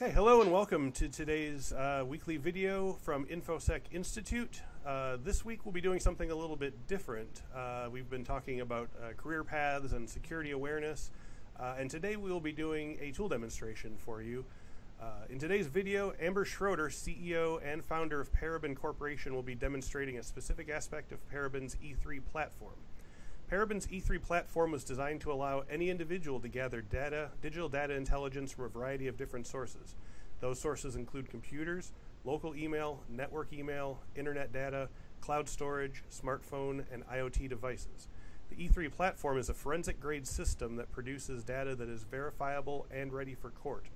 Okay, hello and welcome to today's weekly video from InfoSec Institute. This week we'll be doing something a little bit different. We've been talking about career paths and security awareness, and today we will be doing a tool demonstration for you. In today's video, Amber Shroader, CEO and founder of Paraben Corporation, will be demonstrating a specific aspect of Paraben's E3 platform. Paraben's E3 platform was designed to allow any individual to gather digital data intelligence from a variety of different sources. Those sources include computers, local email, network email, internet data, cloud storage, smartphone, and IoT devices. The E3 platform is a forensic-grade system that produces data that is verifiable and ready for court.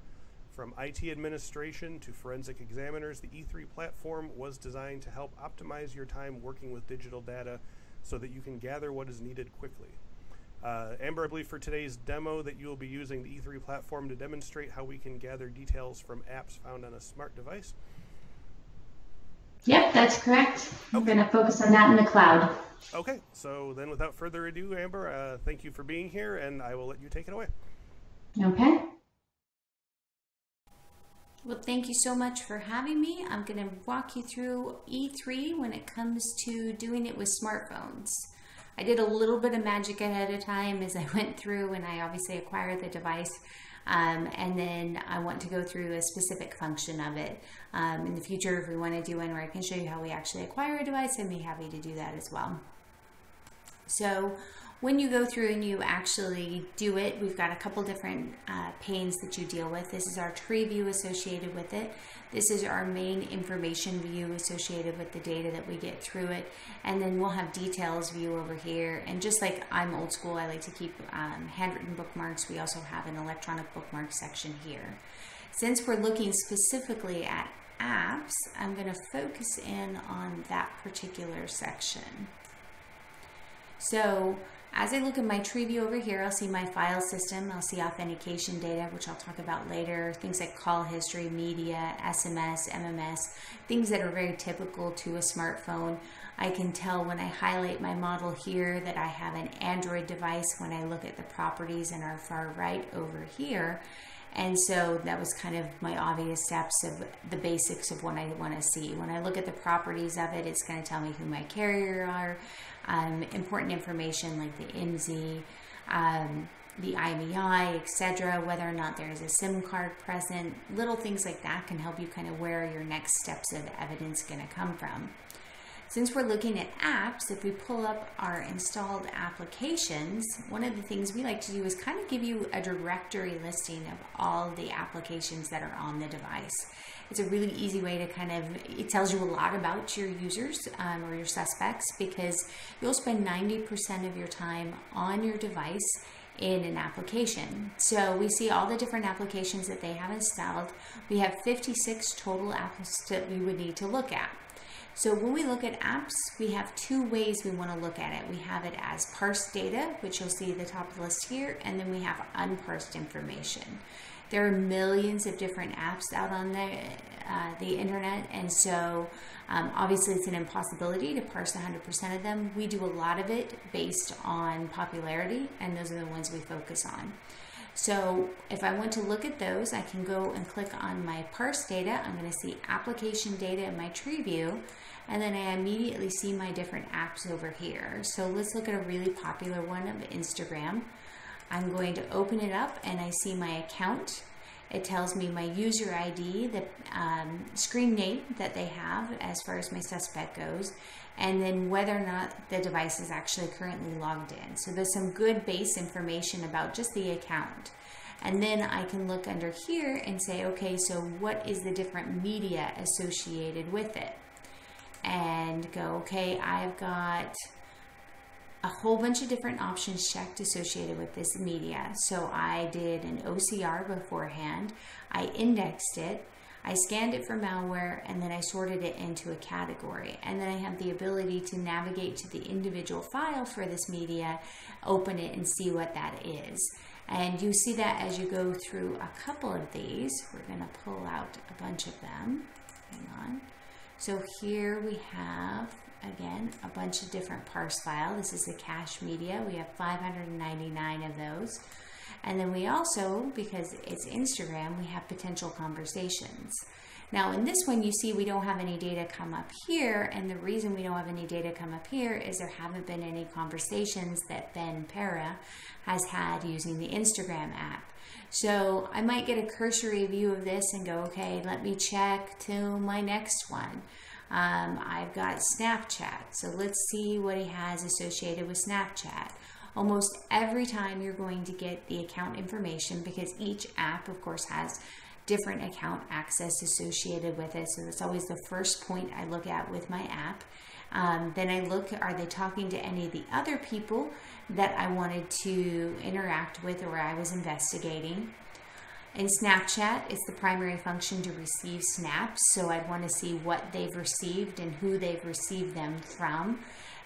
From IT administration to forensic examiners, the E3 platform was designed to help optimize your time working with digital data so that you can gather what is needed quickly. Amber, I believe for today's demo that you will be using the E3 platform to demonstrate how we can gather details from apps found on a smart device. Yep, that's correct. Okay. I'm going to focus on that in the cloud. Okay, so then without further ado, Amber, thank you for being here, and I will let you take it away. Okay. Well, thank you so much for having me. I'm going to walk you through E3 when it comes to doing it with smartphones. I did a little bit of magic ahead of time as I went through, and I obviously acquired the device, and then I want to go through a specific function of it. In the future, if we want to do one where I can show you how we actually acquire a device, I'd be happy to do that as well. So when you go through and you actually do it, we've got a couple different panes that you deal with. This is our tree view associated with it. This is our main information view associated with the data that we get through it. And then we'll have details view over here. And just like I'm old school, I like to keep handwritten bookmarks. We also have an electronic bookmark section here. Since we're looking specifically at apps, I'm going to focus in on that particular section. So as I look at my tree view over here, I'll see my file system, I'll see authentication data, which I'll talk about later, things like call history, media, SMS, MMS, things that are very typical to a smartphone. I can tell when I highlight my model here that I have an Android device when I look at the properties in our far right over here. And so that was kind of my obvious steps of the basics of what I want to see. When I look at the properties of it, it's going to tell me who my carrier are, important information like the IMSI, the IMEI, etc., whether or not there is a SIM card present. Little things like that can help you kind of where your next steps of evidence going to come from. Since we're looking at apps, if we pull up our installed applications, one of the things we like to do is kind of give you a directory listing of all the applications that are on the device. It's a really easy way to kind of, it tells you a lot about your users or your suspects, because you'll spend 90% of your time on your device in an application. So we see all the different applications that they have installed. We have 56 total apps that we would need to look at. So when we look at apps, we have two ways we want to look at it. We have it as parsed data, which you'll see at the top of the list here, and then we have unparsed information. There are millions of different apps out on the internet, and so obviously it's an impossibility to parse 100% of them. We do a lot of it based on popularity, and those are the ones we focus on. So if I want to look at those, I can go and click on my parse data. I'm going to see application data in my tree view, and then I immediately see my different apps over here. So let's look at a really popular one of Instagram. I'm going to open it up and I see my account. It tells me my user ID, the screen name that they have as far as my suspect goes, and then whether or not the device is actually currently logged in. So there's some good base information about just the account. And then I can look under here and say, okay, so what is the different media associated with it? And go, okay, I've got a whole bunch of different options checked associated with this media. So I did an OCR beforehand, I indexed it, I scanned it for malware, and then I sorted it into a category. And then I have the ability to navigate to the individual file for this media, open it, and see what that is. And you see that as you go through a couple of these. We're going to pull out a bunch of them. Hang on. So here we have again, a bunch of different parse file. This is the cache media. We have 599 of those. And then we also, because it's Instagram, we have potential conversations. Now in this one, you see we don't have any data come up here, and the reason we don't have any data come up here is there haven't been any conversations that Ben Para has had using the Instagram app. So I might get a cursory view of this and go, okay, let me check to my next one. I've got Snapchat, so let's see what he has associated with Snapchat. Almost every time you're going to get the account information, because each app, of course, has different account access associated with it. So that's always the first point I look at with my app. Then I look, are they talking to any of the other people that I wanted to interact with or I was investigating? In Snapchat, it's the primary function to receive snaps. So I'd want to see what they've received and who they've received them from.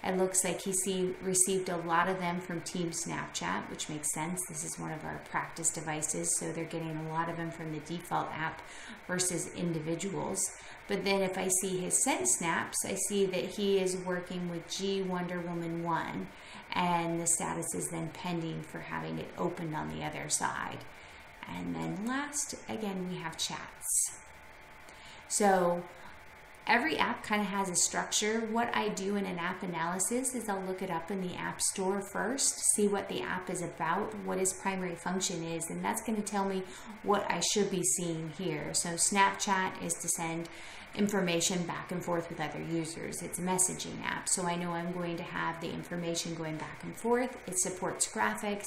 It looks like he received a lot of them from Team Snapchat, which makes sense. This is one of our practice devices, so they're getting a lot of them from the default app versus individuals. But then if I see his sent snaps, I see that he is working with G Wonder Woman 1, and the status is then pending for having it opened on the other side. And then last, again, we have chats. So every app kind of has a structure. What I do in an app analysis is I'll look it up in the App Store first, see what the app is about, what its primary function is, and that's going to tell me what I should be seeing here. So Snapchat is to send information back and forth with other users. It's a messaging app, so I know I'm going to have the information going back and forth. It supports graphics,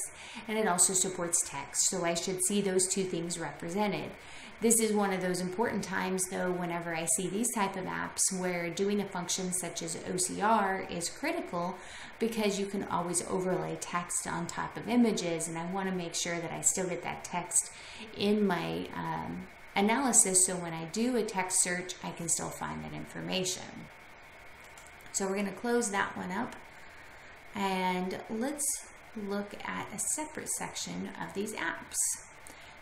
and it also supports text, so I should see those two things represented. This is one of those important times, though, whenever I see these type of apps where doing a function such as OCR is critical, because you can always overlay text on top of images, and I want to make sure that I still get that text in my analysis, so when I do a text search, I can still find that information. So we're going to close that one up, and let's look at a separate section of these apps.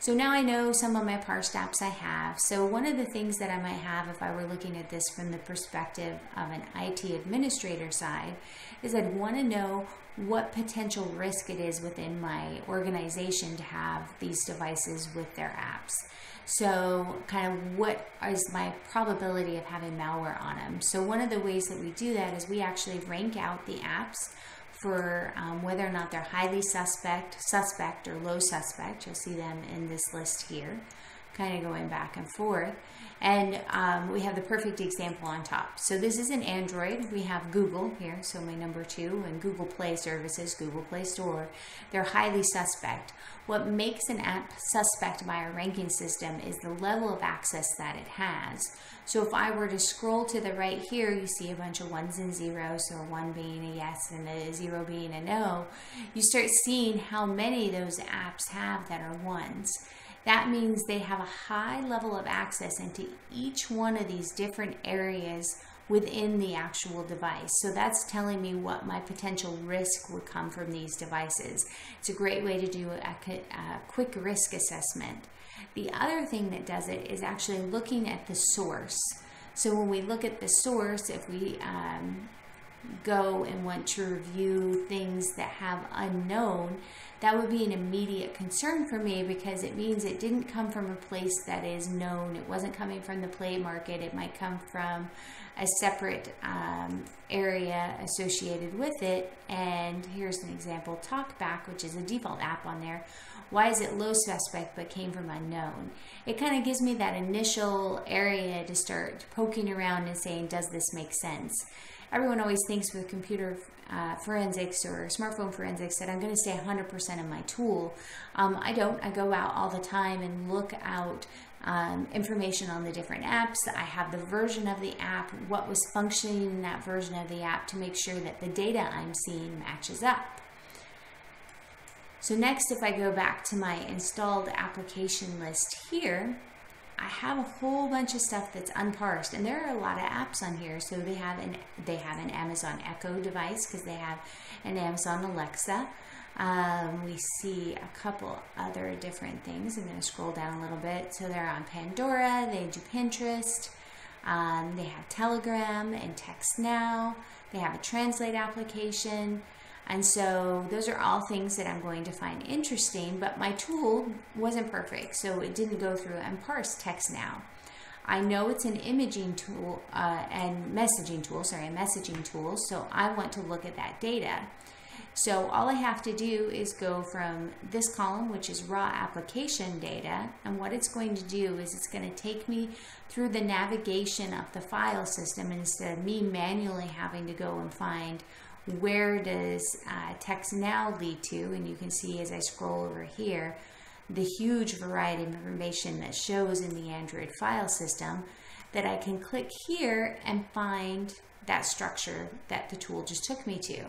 So now I know some of my parsed apps I have. So one of the things that I might have if I were looking at this from the perspective of an IT administrator side is I'd want to know what potential risk it is within my organization to have these devices with their apps. So kind of what is my probability of having malware on them? So one of the ways that we do that is we actually rank out the apps for whether or not they're highly suspect, or low suspect. You'll see them in this list here, kind of going back and forth. And we have the perfect example on top. So this is an Android. We have Google here, so my number 2, and Google Play services, Google Play Store. They're highly suspect. What makes an app suspect by our ranking system is the level of access that it has. So if I were to scroll to the right here, you see a bunch of ones and zeros, so a 1 being a yes and a 0 being a no. You start seeing how many those apps have that are ones. That means they have a high level of access into each one of these different areas within the actual device. So that's telling me what my potential risk would come from these devices. It's a great way to do a quick risk assessment. The other thing that does it is actually looking at the source. So when we look at the source, if we go and want to review things that have unknown, that would be an immediate concern for me, because it means it didn't come from a place that is known. It wasn't coming from the Play Market. It might come from a separate area associated with it. And here's an example, TalkBack, which is a default app on there. Why is it low suspect but came from unknown? It kind of gives me that initial area to start poking around and saying, does this make sense? Everyone always thinks with computer forensics or smartphone forensics that I'm going to stay 100% of my tool. I don't. I go out all the time and look out information on the different apps. I have the version of the app, what was functioning in that version of the app, to make sure that the data I'm seeing matches up. So next, if I go back to my installed application list here, I have a whole bunch of stuff that's unparsed, and there are a lot of apps on here. So they have an Amazon Echo device because they have an Amazon Alexa. We see a couple other different things. I'm going to scroll down a little bit. So they're on Pandora, they do Pinterest, they have Telegram and Text Now. They have a translate application. And so those are all things that I'm going to find interesting, but my tool wasn't perfect, so it didn't go through and parse text now. I know it's an imaging tool and messaging tool, so I want to look at that data. So all I have to do is go from this column, which is raw application data, and what it's going to do is it's going to take me through the navigation of the file system, and instead of me manually having to go and find where does text now lead to, and you can see as I scroll over here the huge variety of information that shows in the Android file system, that I can click here and find that structure that the tool just took me to.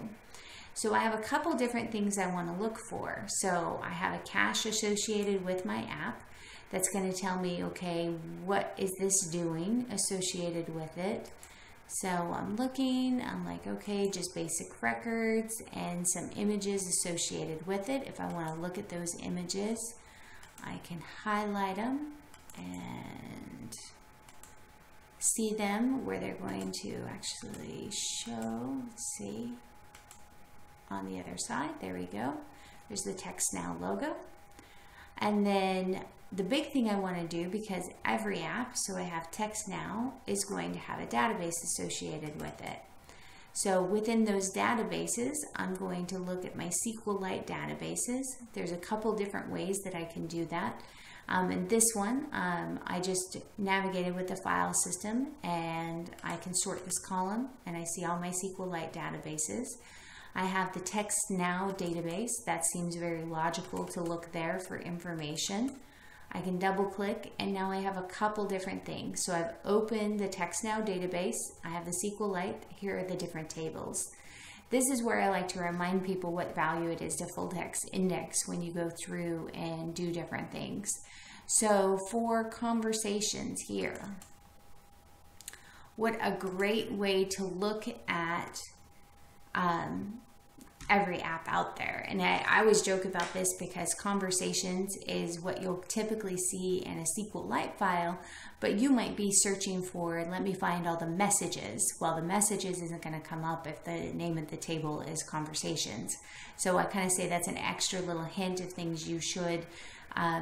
So I have a couple different things I want to look for. So I have a cache associated with my app that's going to tell me, okay, what is this doing associated with it? So I'm looking, I'm like, okay, just basic records and some images associated with it. If I want to look at those images, I can highlight them and see them where they're going to actually show. Let's see, on the other side, there we go. There's the Text Now logo. And then the big thing I want to do, because every app, so I have Text Now, is going to have a database associated with it. So within those databases, I'm going to look at my SQLite databases. There's a couple different ways that I can do that. In this one, I just navigated with the file system, and I can sort this column, and I see all my SQLite databases. I have the Text Now database. That seems very logical to look there for information. I can double click, and now I have a couple different things. So I've opened the Text Now database. I have the SQLite. Here are the different tables. This is where I like to remind people what value it is to full text index when you go through and do different things. So for conversations here, what a great way to look at every app out there. And I always joke about this because conversations is what you'll typically see in a SQLite file, but you might be searching for, let me find all the messages. Well, the messages isn't going to come up if the name of the table is conversations. So I kind of say that's an extra little hint of things you should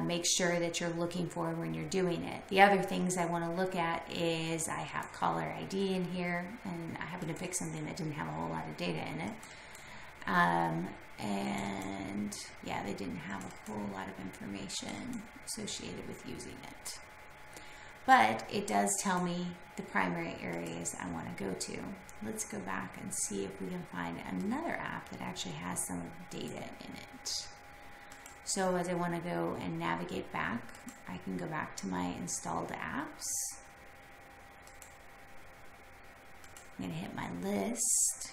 make sure that you're looking for when you're doing it. The other things I want to look at is I have caller ID in here, and I happen to pick something that didn't have a whole lot of data in it. And yeah, they didn't have a whole lot of information associated with using it. But it does tell me the primary areas I want to go to. Let's go back and see if we can find another app that actually has some data in it. So as I want to go and navigate back, I can go back to my installed apps. I'm going to hit my list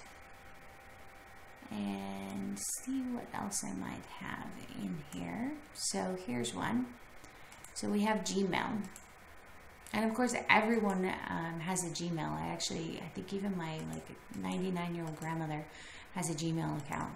and see what else I might have in here. So here's one. So we have Gmail. And of course, everyone has a Gmail. I think even my 99-year-old grandmother has a Gmail account.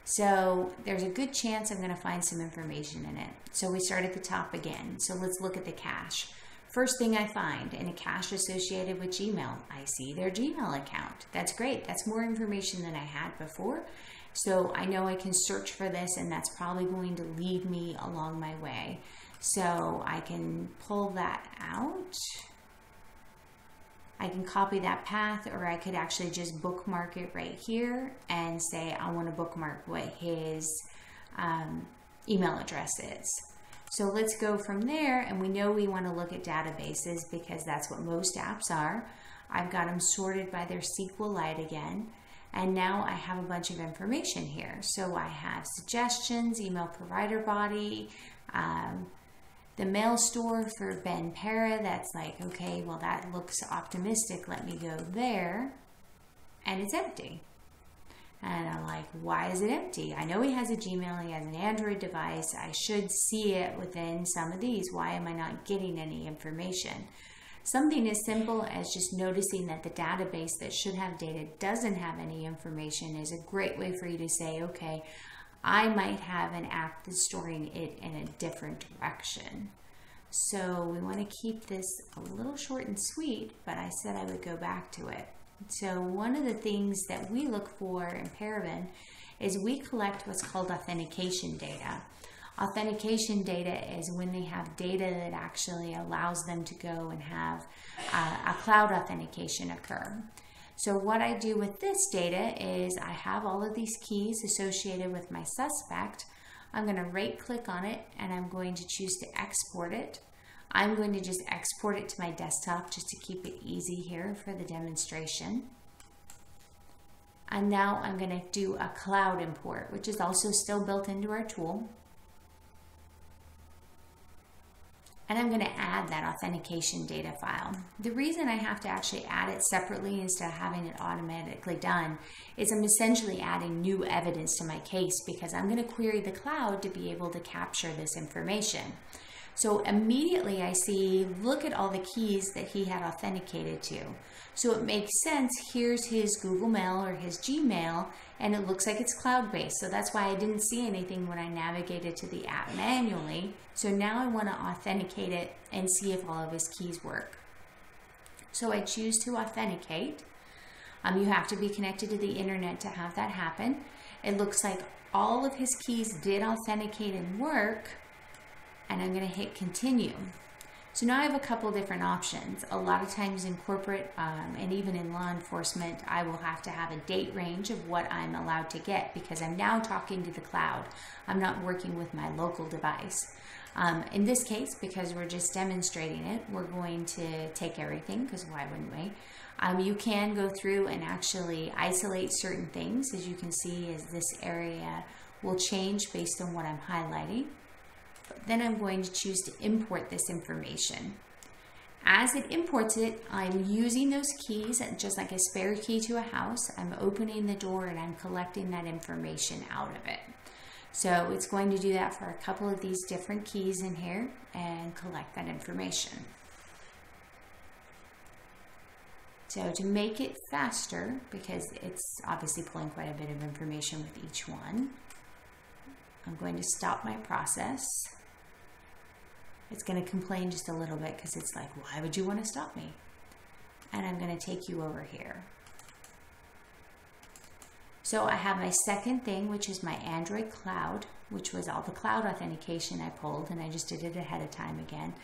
So there's a good chance I'm going to find some information in it. So we start at the top again. So let's look at the cache. First thing I find in a cache associated with Gmail, I see their Gmail account. That's great. That's more information than I had before. So I know I can search for this, and that's probably going to lead me along my way. So I can pull that out. I can copy that path, or I could actually just bookmark it right here and say I want to bookmark what his email address is. So let's go from there, and we know we want to look at databases because that's what most apps are. I've got them sorted by their SQLite again, and now I have a bunch of information here. So I have suggestions, email provider body, the mail store for Ben Para. That's like, okay, well that looks optimistic. Let me go there, and it's empty. And I'm like, why is it empty? I know he has a Gmail, he has an Android device. I should see it within some of these. Why am I not getting any information? Something as simple as just noticing that the database that should have data doesn't have any information is a great way for you to say, okay, I might have an app that's storing it in a different direction. So we want to keep this a little short and sweet, but I said I would go back to it. So one of the things that we look for in Paraben is we collect what's called authentication data. Authentication data is when they have data that actually allows them to go and have a cloud authentication occur. So what I do with this data is I have all of these keys associated with my suspect. I'm going to right click on it and I'm going to choose to export it. I'm going to just export it to my desktop just to keep it easy here for the demonstration. And now I'm going to do a cloud import, which is also still built into our tool. And I'm going to add that authentication data file. The reason I have to actually add it separately instead of having it automatically done is I'm essentially adding new evidence to my case because I'm going to query the cloud to be able to capture this information. So immediately I see, look at all the keys that he had authenticated to. So it makes sense, here's his Google Mail or his Gmail, and it looks like it's cloud-based. So that's why I didn't see anything when I navigated to the app manually. So now I want to authenticate it and see if all of his keys work. So I choose to authenticate. You have to be connected to the internet to have that happen. It looks like all of his keys did authenticate and work, and I'm going to hit continue. So now I have a couple different options. A lot of times in corporate and even in law enforcement, I will have to have a date range of what I'm allowed to get because I'm now talking to the cloud. I'm not working with my local device. In this case, because we're just demonstrating it, we're going to take everything because why wouldn't we? You can go through and actually isolate certain things. As you can see, as this area will change based on what I'm highlighting. Then I'm going to choose to import this information. As it imports it, I'm using those keys, just like a spare key to a house. I'm opening the door and I'm collecting that information out of it. So it's going to do that for a couple of these different keys in here and collect that information. So to make it faster, because it's obviously pulling quite a bit of information with each one, I'm going to stop my process. It's going to complain just a little bit because it's like, why would you want to stop me? And I'm going to take you over here. So I have my second thing, which is my Android cloud, which was all the cloud authentication I pulled, and I just did it ahead of time again.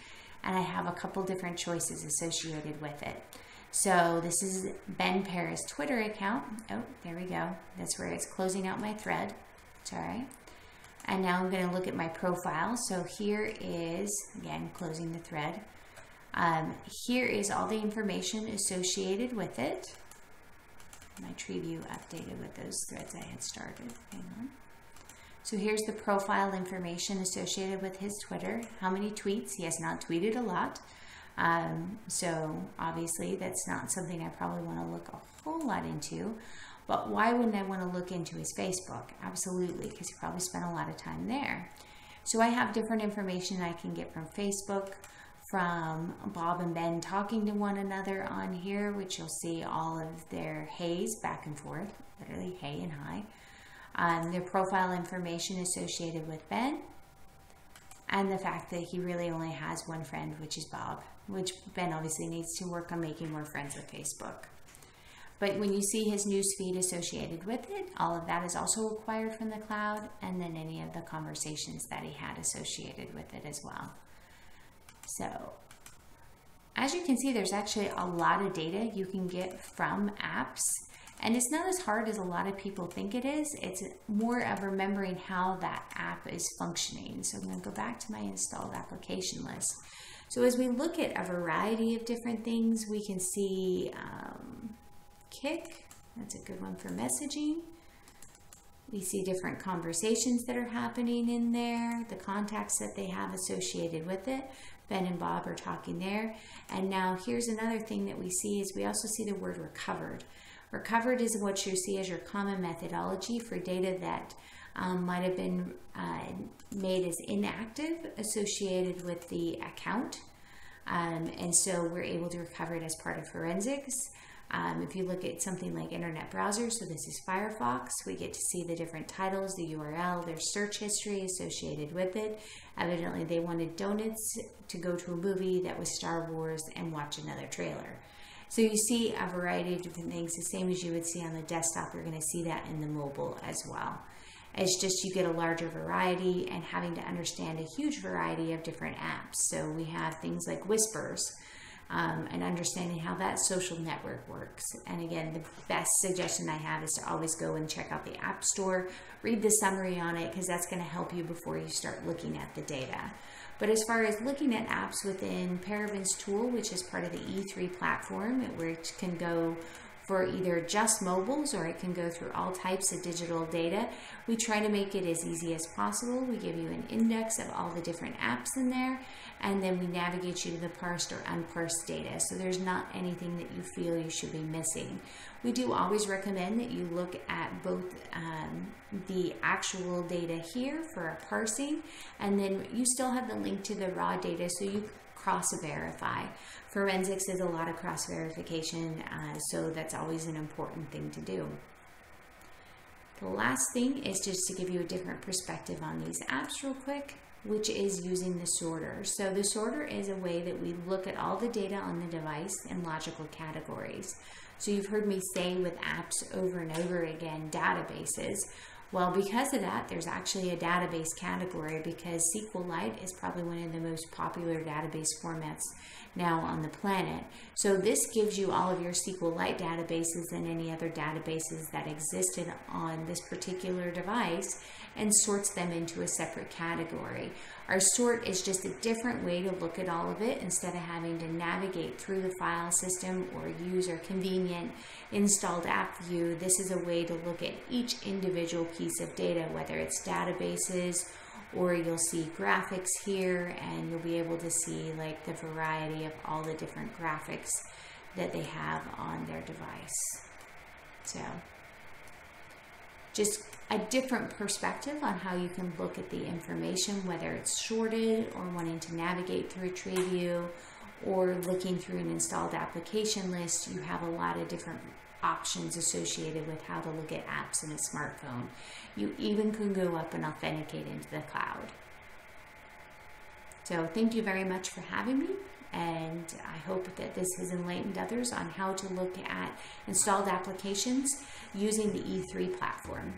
And I have a couple different choices associated with it. So this is Ben Paris Twitter account. Oh, there we go. That's where it's closing out my thread. It's all right. And now I'm going to look at my profile. So here is, again, closing the thread. Here is all the information associated with it. My tree view updated with those threads I had started. Hang on. So here's the profile information associated with his Twitter. How many tweets? He has not tweeted a lot. So obviously that's not something I probably want to look a whole lot into. But why wouldn't I want to look into his Facebook? Absolutely, because he probably spent a lot of time there. So I have different information I can get from Facebook, from Bob and Ben talking to one another on here, which you'll see all of their heys back and forth, literally hey and hi. Their profile information associated with Ben, and the fact that he really only has one friend, which is Bob, which Ben obviously needs to work on making more friends with Facebook. But when you see his newsfeed associated with it, all of that is also acquired from the cloud, and then any of the conversations that he had associated with it as well. So, as you can see, there's actually a lot of data you can get from apps, and it's not as hard as a lot of people think it is. It's more of remembering how that app is functioning. So I'm going to go back to my installed application list. So as we look at a variety of different things, we can see Kik, that's a good one for messaging. We see different conversations that are happening in there, the contacts that they have associated with it. Ben and Bob are talking there. And now here's another thing that we see is we also see the word recovered. Recovered is what you see as your common methodology for data that might have been made as inactive associated with the account. And so we're able to recover it as part of forensics. If you look at something like internet browser, so this is Firefox, we get to see the different titles, the URL, their search history associated with it. Evidently they wanted donuts to go to a movie that was Star Wars and watch another trailer. So you see a variety of different things, the same as you would see on the desktop. You're going to see that in the mobile as well. It's just you get a larger variety and having to understand a huge variety of different apps. So we have things like Whispers, and understanding how that social network works. And again, the best suggestion I have is to always go and check out the App Store, read the summary on it, because that's going to help you before you start looking at the data. But as far as looking at apps within Paraben's tool, which is part of the E3 platform, which can go for either just mobiles or it can go through all types of digital data, we try to make it as easy as possible. We give you an index of all the different apps in there, and then we navigate you to the parsed or unparsed data. So there's not anything that you feel you should be missing. We do always recommend that you look at both the actual data here for a parsing, and then you still have the link to the raw data so you cross-verify. Forensics is a lot of cross-verification, so that's always an important thing to do. The last thing is just to give you a different perspective on these apps real quick, which is using the sorter. So the sorter is a way that we look at all the data on the device in logical categories. So you've heard me say with apps over and over again, databases. Well, because of that, there's actually a database category, because SQLite is probably one of the most popular database formats now on the planet. So this gives you all of your SQLite databases and any other databases that existed on this particular device and sorts them into a separate category. Our sort is just a different way to look at all of it. Instead of having to navigate through the file system or use our convenient installed app view, this is a way to look at each individual piece of data, whether it's databases or you'll see graphics here, and you'll be able to see like the variety of all the different graphics that they have on their device. So just a different perspective on how you can look at the information, whether it's shorted or wanting to navigate through a tree view or looking through an installed application list. You have a lot of different options associated with how to look at apps in a smartphone. You even can go up and authenticate into the cloud. So thank you very much for having me, and I hope that this has enlightened others on how to look at installed applications using the E3 platform.